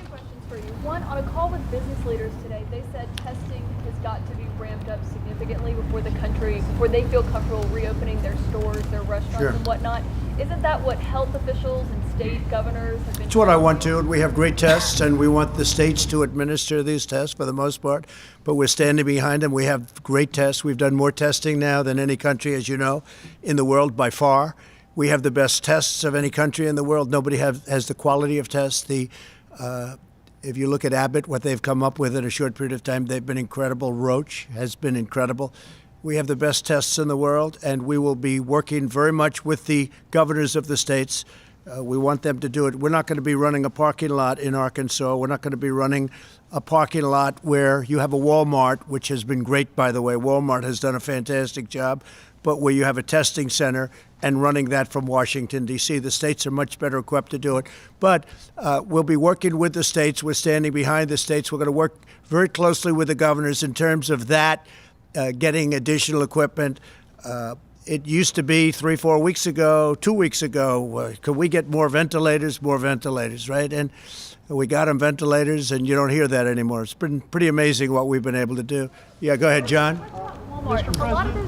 One, on a call with business leaders today. They said testing has got to be ramped up significantly before they feel comfortable reopening their stores, their restaurants, Sure. and whatnot. Isn't that what health officials and state governors have been? It's what I want to. We have great tests, and we want the states to administer these tests for the most part, but we're standing behind them. We have great tests. We've done more testing now than any country, as you know, in the world by far. We have the best tests of any country in the world. Nobody has the quality of tests. If you look at Abbott, what they've come up with in a short period of time, they've been incredible. Roche has been incredible. We have the best tests in the world, and we will be working very much with the governors of the states. We want them to do it. We're not going to be running a parking lot in Arkansas. We're not going to be running a parking lot where you have a Walmart, which has been great, by the way. Walmart has done a fantastic job, but where you have a testing center and running that from Washington, D.C. The states are much better equipped to do it. But we'll be working with the states. We're standing behind the states. We're going to work very closely with the governors in terms of that, getting additional equipment. It used to be 3-4 weeks ago, 2 weeks ago, could we get more ventilators, right? And we got them ventilators, and you don't hear that anymore. It's been pretty amazing what we've been able to do. Yeah, go ahead, John. Walmart. A lot of those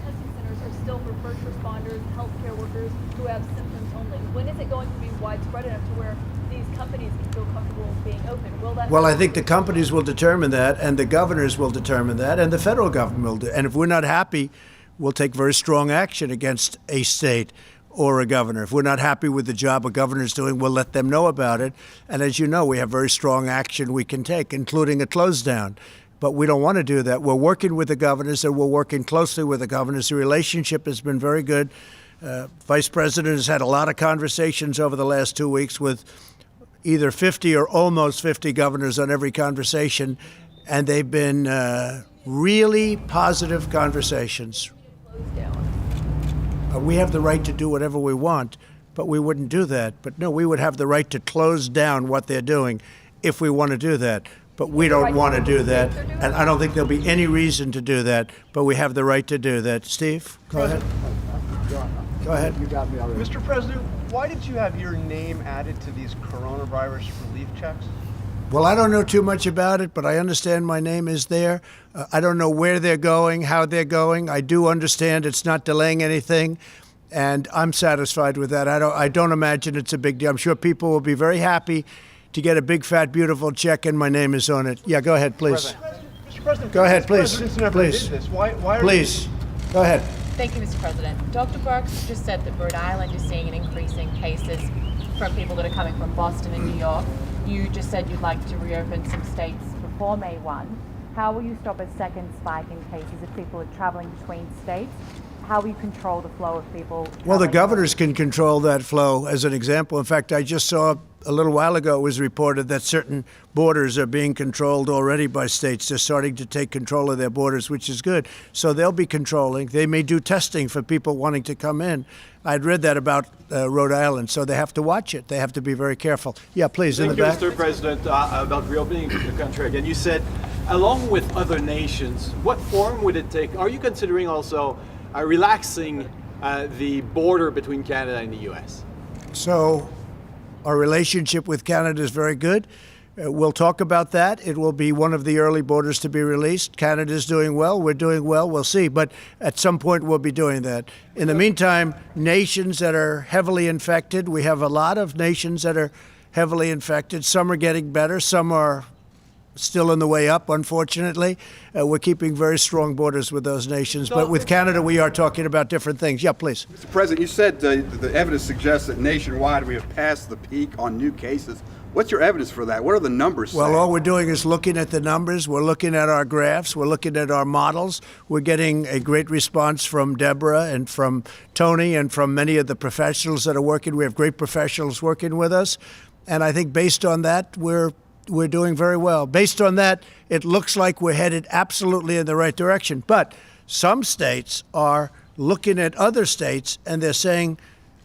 testing centers are still for first responders, healthcare workers who have symptoms only. When is it going to be widespread enough to where these companies can feel comfortable being open? Will that? Well, I think the companies will determine that, and the governors will determine that, and the federal government will do. And if we're not happy, we'll take very strong action against a state or a governor. If we're not happy with the job a governor's doing, we'll let them know about it. And as you know, we have very strong action we can take, including a close down. But we don't want to do that. We're working with the governors, and we're working closely with the governors. The relationship has been very good. Vice President has had a lot of conversations over the last 2 weeks with either 50 or almost 50 governors on every conversation, and they've been really positive conversations. We have the right to do whatever we want, but we wouldn't do that. But no, we would have the right to close down what they're doing if we want to do that. But we don't want to do that, and I don't think there'll be any reason to do that, but we have the right to do that. Steve, go ahead. Go ahead. You got me already. Mr. President, why did you have your name added to these coronavirus relief checks? Well, I don't know too much about it, but I understand my name is there. I don't know where they're going, how they're going. I do understand it's not delaying anything, and I'm satisfied with that. I don't imagine it's a big deal. I'm sure people will be very happy to get a big, fat, beautiful check, and my name is on it. Yeah, go ahead, please. Mr. President, Go ahead, please. presidents never Please. did this. Why are Please, go ahead. Thank you, Mr. President. Dr. Birx just said that Rhode Island is seeing an increase in cases from people that are coming from Boston and New York. You just said you'd like to reopen some states before May 1. How will you stop a second spike in cases if people are traveling between states? How will you control the flow of people? Well, the governors can control that flow, as an example. In fact, I just saw a little while ago it was reported that certain borders are being controlled already by states. They're starting to take control of their borders, which is good. So they'll be controlling. They may do testing for people wanting to come in. I'd read that about Rhode Island, so they have to watch it. They have to be very careful. Yeah, please, in the back. Thank you, Mr. President. About reopening the country again, you said, along with other nations, what form would it take? Are you considering also relaxing the border between Canada and the U.S.? So our relationship with Canada is very good. We'll talk about that. It will be one of the early borders to be released. Canada's doing well. We're doing well. We'll see. But at some point, we'll be doing that. In the meantime, nations that are heavily infected, we have a lot of nations that are heavily infected. Some are getting better. Some are still on the way up, unfortunately. We're keeping very strong borders with those nations. But with Canada, we are talking about different things. Yeah, please. Mr. President, you said the evidence suggests that nationwide we have passed the peak on new cases. What's your evidence for that? What are the numbers Well, saying? all we're doing is looking at the numbers. We're looking at our graphs. We're looking at our models. We're getting a great response from Deborah and from Tony and from many of the professionals that are working. We have great professionals working with us. And I think based on that, we're doing very well. Based on that, it looks like we're headed absolutely in the right direction. But some states are looking at other states and they're saying,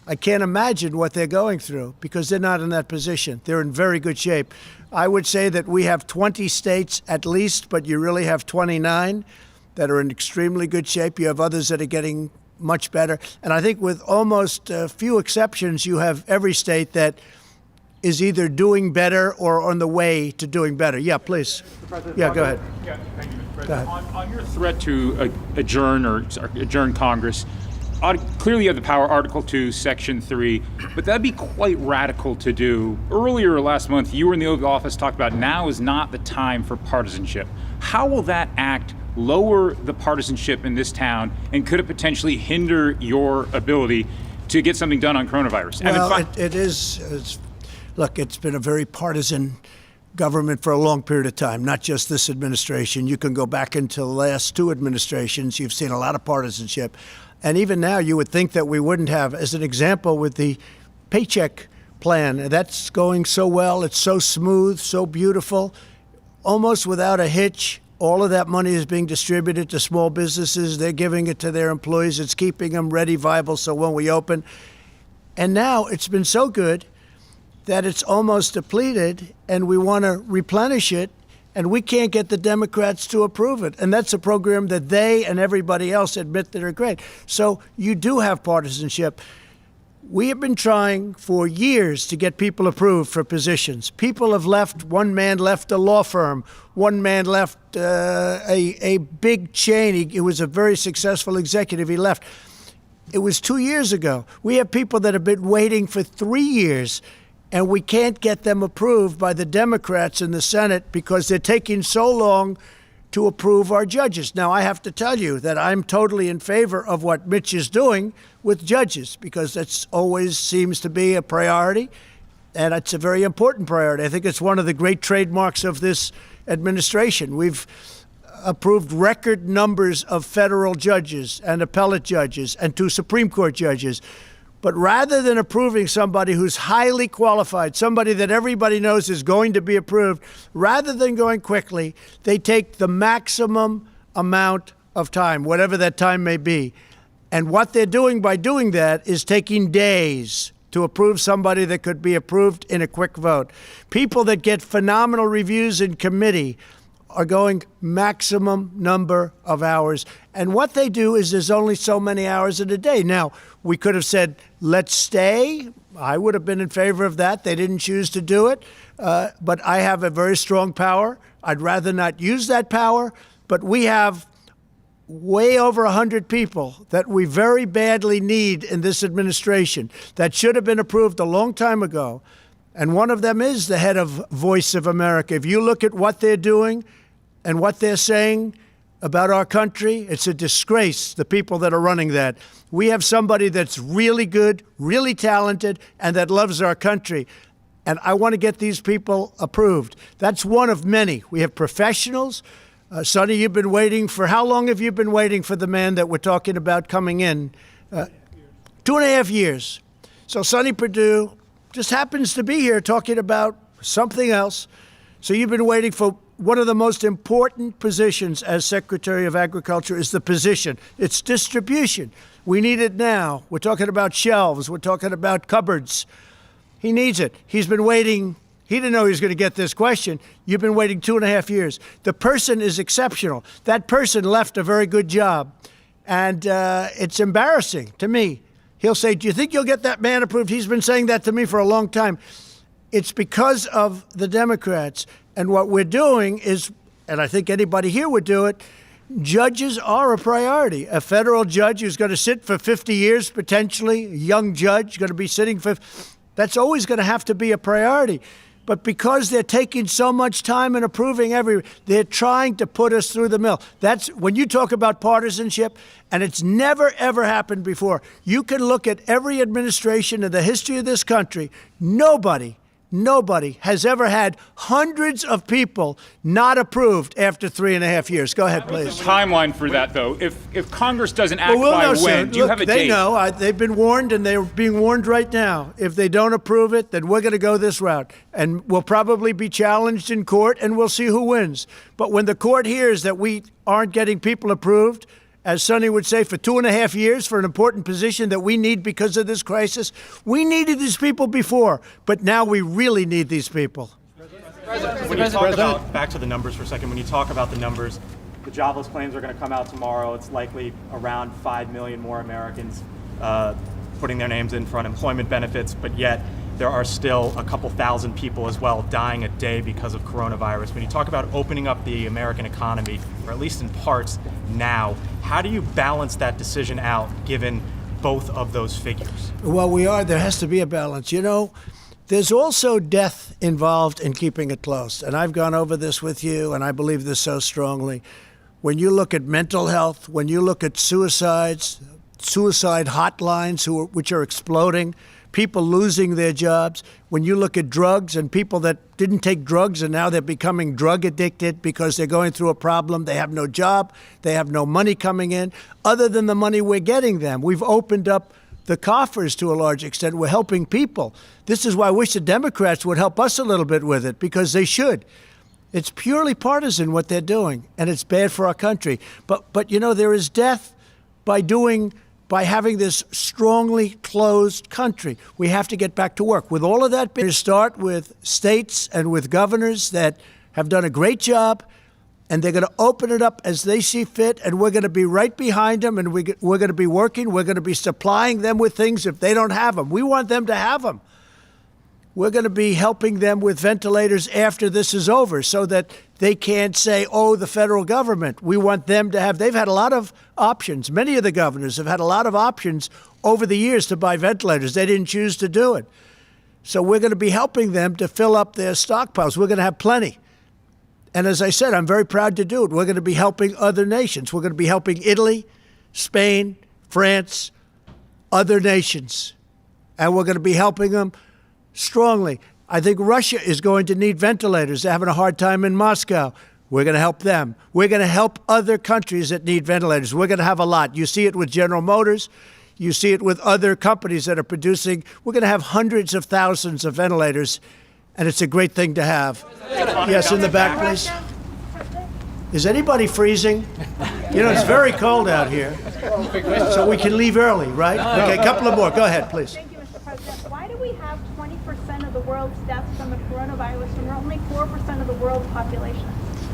I can't imagine what they're going through because they're not in that position. They're in very good shape. I would say that we have 20 states at least, but you really have 29 that are in extremely good shape. You have others that are getting much better. And I think with almost few exceptions, you have every state that is either doing better or on the way to doing better. Yeah, please. Yeah, go ahead. Yeah, thank you, Mr. President. On your threat to adjourn Congress, clearly you have the power, Article 2, Section 3, but that'd be quite radical to do. Earlier last month, you were in the Oval Office, talked about now is not the time for partisanship. How will that act lower the partisanship in this town, and could it potentially hinder your ability to get something done on coronavirus? Well, it is. Look, it's been a very partisan government for a long period of time, not just this administration. You can go back into the last two administrations. You've seen a lot of partisanship. And even now, you would think that we wouldn't have, as an example, with the paycheck plan. That's going so well. It's so smooth, so beautiful, almost without a hitch. All of that money is being distributed to small businesses. They're giving it to their employees. It's keeping them ready, viable, so when we open. And now it's been so good that it's almost depleted, and we want to replenish it, and we can't get the Democrats to approve it. And that's a program that they and everybody else admit that are great. So you do have partisanship. We have been trying for years to get people approved for positions. People have left. One man left a law firm. One man left a big chain. He was a very successful executive. He left. It was 2 years ago. We have people that have been waiting for 3 years, and we can't get them approved by the Democrats in the Senate because they're taking so long to approve our judges. Now, I have to tell you that I'm totally in favor of what Mitch is doing with judges, because that always seems to be a priority, and it's a very important priority. I think it's one of the great trademarks of this administration. We've approved record numbers of federal judges and appellate judges and 2 Supreme Court judges. But rather than approving somebody who's highly qualified, somebody that everybody knows is going to be approved, rather than going quickly, they take the maximum amount of time, whatever that time may be. And what they're doing by doing that is taking days to approve somebody that could be approved in a quick vote. People that get phenomenal reviews in committee are going maximum number of hours. And what they do is there's only so many hours in a day. Now, we could have said, let's stay. I would have been in favor of that. They didn't choose to do it. But I have a very strong power. I'd rather not use that power. But we have way over 100 people that we very badly need in this administration that should have been approved a long time ago. And one of them is the head of Voice of America. If you look at what they're doing and what they're saying about our country, it's a disgrace, the people that are running that. We have somebody that's really good, really talented, and that loves our country. And I want to get these people approved. That's one of many. We have professionals. Sonny, you've been waiting for, how long have you been waiting for the man that we're talking about coming in? 2.5 years. So Sonny Perdue just happens to be here talking about something else. So you've been waiting for one of the most important positions as Secretary of Agriculture is the position. It's distribution. We need it now. We're talking about shelves. We're talking about cupboards. He needs it. He's been waiting. He didn't know he was going to get this question. You've been waiting 2.5 years. The person is exceptional. That person left a very good job. And it's embarrassing to me. He'll say, do you think you'll get that man approved? He's been saying that to me for a long time. It's because of the Democrats. And what we're doing is, and I think anybody here would do it, judges are a priority. A federal judge who's going to sit for 50 years, potentially, a young judge going to be sitting for, that's always going to have to be a priority. But because they're taking so much time in approving they're trying to put us through the mill. That's when you talk about partisanship, and it's never, ever happened before. You can look at every administration in the history of this country. Nobody has ever had hundreds of people not approved after 3.5 years. Go ahead, please. What's the timeline for that, though? If Congress doesn't act we'll by know when, soon. do you have a date? They know. They've been warned, and they're being warned right now. If they don't approve it, then we're going to go this route. And we'll probably be challenged in court, and we'll see who wins. But when the court hears that we aren't getting people approved, as Sonny would say, for 2.5 years for an important position that we need because of this crisis. We needed these people before, but now we really need these people. When you talk about, back to the numbers for a second, when you talk about the numbers, the jobless claims are going to come out tomorrow. It's likely around 5 million more Americans putting their names in for unemployment benefits, but yet there are still a couple thousand people as well dying a day because of coronavirus. When you talk about opening up the American economy, or at least in parts now, how do you balance that decision out given both of those figures? Well, there has to be a balance. You know, there's also death involved in keeping it closed. And I've gone over this with you, and I believe this so strongly. When you look at mental health, when you look at suicides, suicide hotlines which are exploding, people losing their jobs, when you look at drugs and people that didn't take drugs and now they're becoming drug addicted because they're going through a problem, they have no job, they have no money coming in, other than the money we're getting them. We've opened up the coffers to a large extent. We're helping people. This is why I wish the Democrats would help us a little bit with it, because they should. It's purely partisan what they're doing, and it's bad for our country. But you know, there is death by having this strongly closed country. We have to get back to work. With all of that, we start with states and with governors that have done a great job, and they're going to open it up as they see fit, and we're going to be right behind them, and we're going to be working. We're going to be supplying them with things if they don't have them. We want them to have them. We're going to be helping them with ventilators after this is over so that they can't say, oh, the federal government. We want them to have, they've had a lot of options. Many of the governors have had a lot of options over the years to buy ventilators. They didn't choose to do it. So we're going to be helping them to fill up their stockpiles. We're going to have plenty. And as I said, I'm very proud to do it. We're going to be helping other nations. We're going to be helping Italy, Spain, France, other nations. And we're going to be helping them strongly. I think Russia is going to need ventilators. They're having a hard time in Moscow. We're going to help them. We're going to help other countries that need ventilators. We're going to have a lot. You see it with General Motors. You see it with other companies that are producing. We're going to have hundreds of thousands of ventilators, and it's a great thing to have. Yes, in the back, please. Is anybody freezing? You know, it's very cold out here, so we can leave early, right? Okay, a couple of more. Go ahead, please. Thank you, Mr. President. Why do we have 20% of the world's deaths from the coronavirus when we're only 4% of the world's population?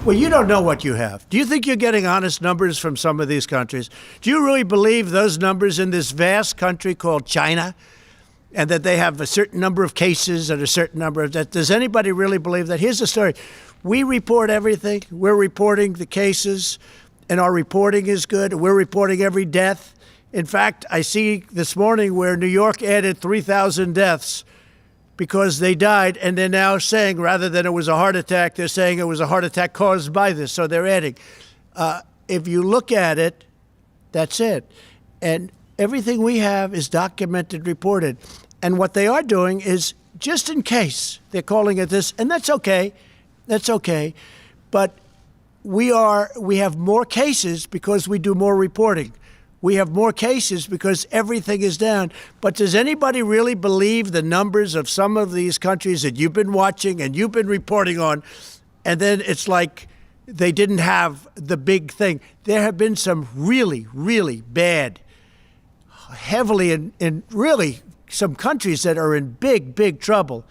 Well, you don't know what you have. Do you think you're getting honest numbers from some of these countries? Do you really believe those numbers in this vast country called China, and that they have a certain number of cases and a certain number of deaths? Does anybody really believe that? Here's the story. We report everything. We're reporting the cases, and our reporting is good. We're reporting every death. In fact, I see this morning where New York added 3,000 deaths because they died, and they're now saying, rather than it was a heart attack, they're saying it was a heart attack caused by this. So they're adding. If you look at it, that's it. And everything we have is documented, reported. And what they are doing is, just in case, they're calling it this, and that's okay. That's okay. But we have more cases because we do more reporting. We have more cases because everything is down. But does anybody really believe the numbers of some of these countries that you've been watching and you've been reporting on, and then it's like they didn't have the big thing? There have been some really, really bad, heavily in really some countries that are in big, big trouble,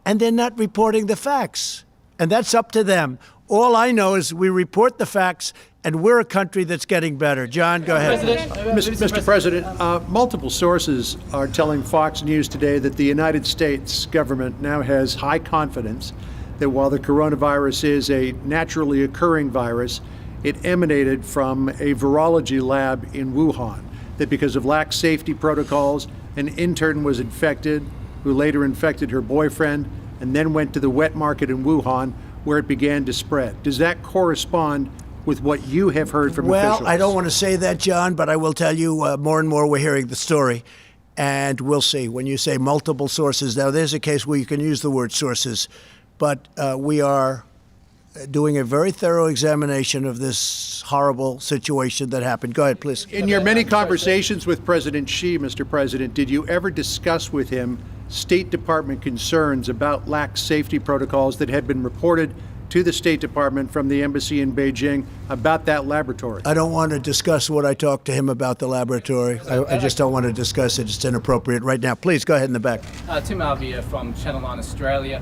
and they're not reporting the facts. And that's up to them. All I know is we report the facts, and we're a country that's getting better. John, go ahead. Mr. President, multiple sources are telling Fox News today that the United States government now has high confidence that while the coronavirus is a naturally occurring virus, it emanated from a virology lab in Wuhan, that because of lax safety protocols, an intern was infected, who later infected her boyfriend, and then went to the wet market in Wuhan, where it began to spread. Does that correspond with what you have heard from officials? Well, I don't want to say that, John, but I will tell you more and more we're hearing the story, and we'll see. When you say multiple sources, now there's a case where you can use the word sources, but we are doing a very thorough examination of this horrible situation that happened. Go ahead, please. In your many conversations with President Xi, Mr. President, did you ever discuss with him State Department concerns about lax safety protocols that had been reported to the State Department from the embassy in Beijing about that laboratory? I don't want to discuss what I talked to him about the laboratory. I just don't want to discuss it. It's inappropriate right now. Please, go ahead in the back. Tim Alvia from Channel 9 Australia.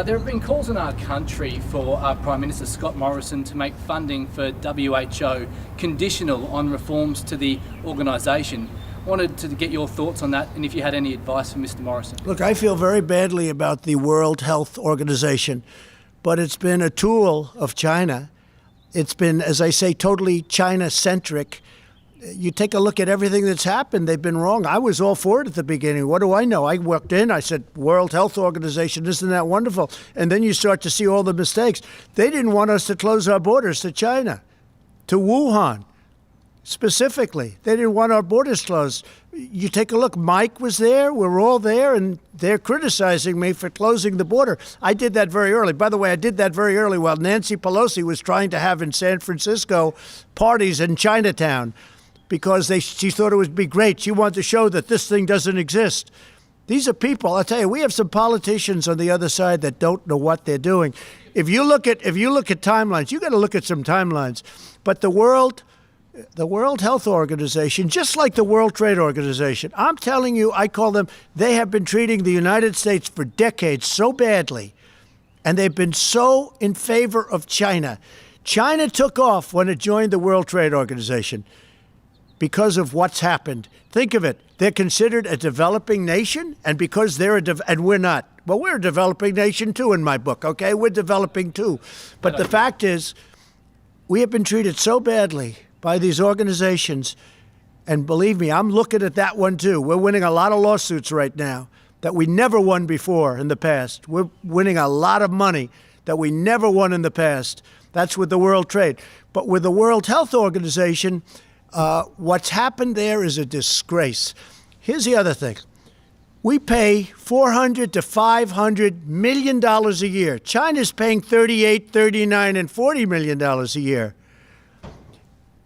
There have been calls in our country for Prime Minister Scott Morrison to make funding for WHO conditional on reforms to the organisation. Wanted to get your thoughts on that and if you had any advice for Mr. Morrison. Look, I feel very badly about the World Health Organization, but it's been a tool of China. It's been, as I say, totally China-centric. You take a look at everything that's happened, they've been wrong. I was all for it at the beginning. What do I know? I walked in, I said, World Health Organization, isn't that wonderful? And then you start to see all the mistakes. They didn't want us to close our borders to China, to Wuhan. Specifically, they didn't want our borders closed. You take a look, Mike was there, we're all there, and they're criticizing me for closing the border. I did that very early. By the way, I did that very early while Nancy Pelosi was trying to have in San Francisco parties in Chinatown because she thought it would be great. She wanted to show that this thing doesn't exist. These are people, I'll tell you, we have some politicians on the other side that don't know what they're doing. If you look at timelines, you got to look at some timelines. But the World Health Organization, just like the World Trade Organization, I'm telling you, I call them, they have been treating the United States for decades so badly, and they've been so in favor of China. China took off when it joined the World Trade Organization because of what's happened. Think of it. They're considered a developing nation, and because they're and we're not. Well, we're a developing nation too in my book, okay? We're developing too. But the fact is, we have been treated so badly by these organizations, and believe me, I'm looking at that one too. We're winning a lot of lawsuits right now that we never won before in the past. We're winning a lot of money that we never won in the past. That's with the World Trade. But with the World Health Organization, what's happened there is a disgrace. Here's the other thing. We pay $400 to $500 million a year. China's paying $38, $39, and $40 million a year.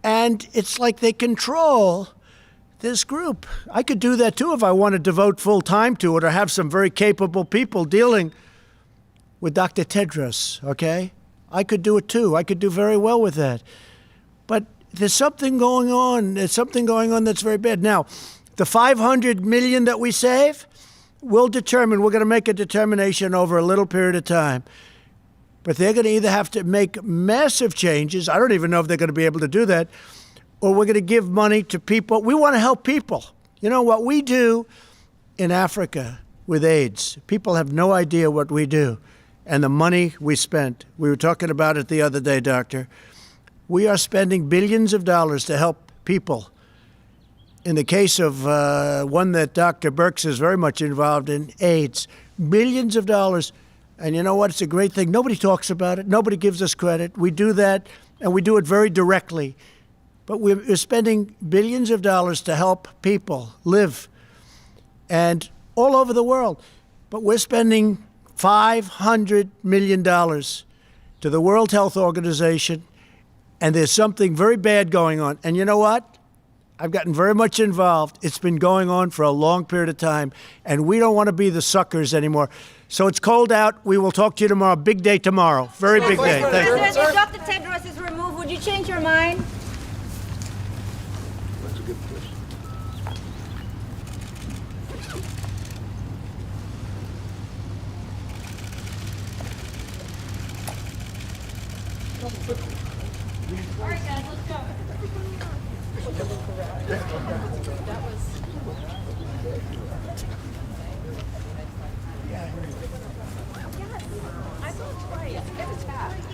And it's like they control this group. I could do that too if I want to devote full time to it or have some very capable people dealing with Dr. Tedros, okay? I could do it too. I could do very well with that. But there's something going on. There's something going on that's very bad. Now, the $500 million that we save, we're going to make a determination over a little period of time. But they're going to either have to make massive changes. I don't even know if they're going to be able to do that. Or we're going to give money to people. We want to help people. You know what we do in Africa with AIDS? People have no idea what we do and the money we spent. We were talking about it the other day, Doctor. We are spending billions of dollars to help people. In the case of one that Dr. Birx is very much involved in, AIDS, billions of dollars. And you know what? It's a great thing. Nobody talks about it. Nobody gives us credit. We do that, and we do it very directly. But we're spending billions of dollars to help people live, and all over the world. But we're spending $500 million to the World Health Organization, and there's something very bad going on. And you know what? I've gotten very much involved. It's been going on for a long period of time, and we don't want to be the suckers anymore. So it's cold out. We will talk to you tomorrow. Big day tomorrow. Very big day. Thank you. President, if Dr. Tedros is removed, would you change your mind? That's a good question. All right, guys, let's go. That was. Yes, I thought it was right. It was fast.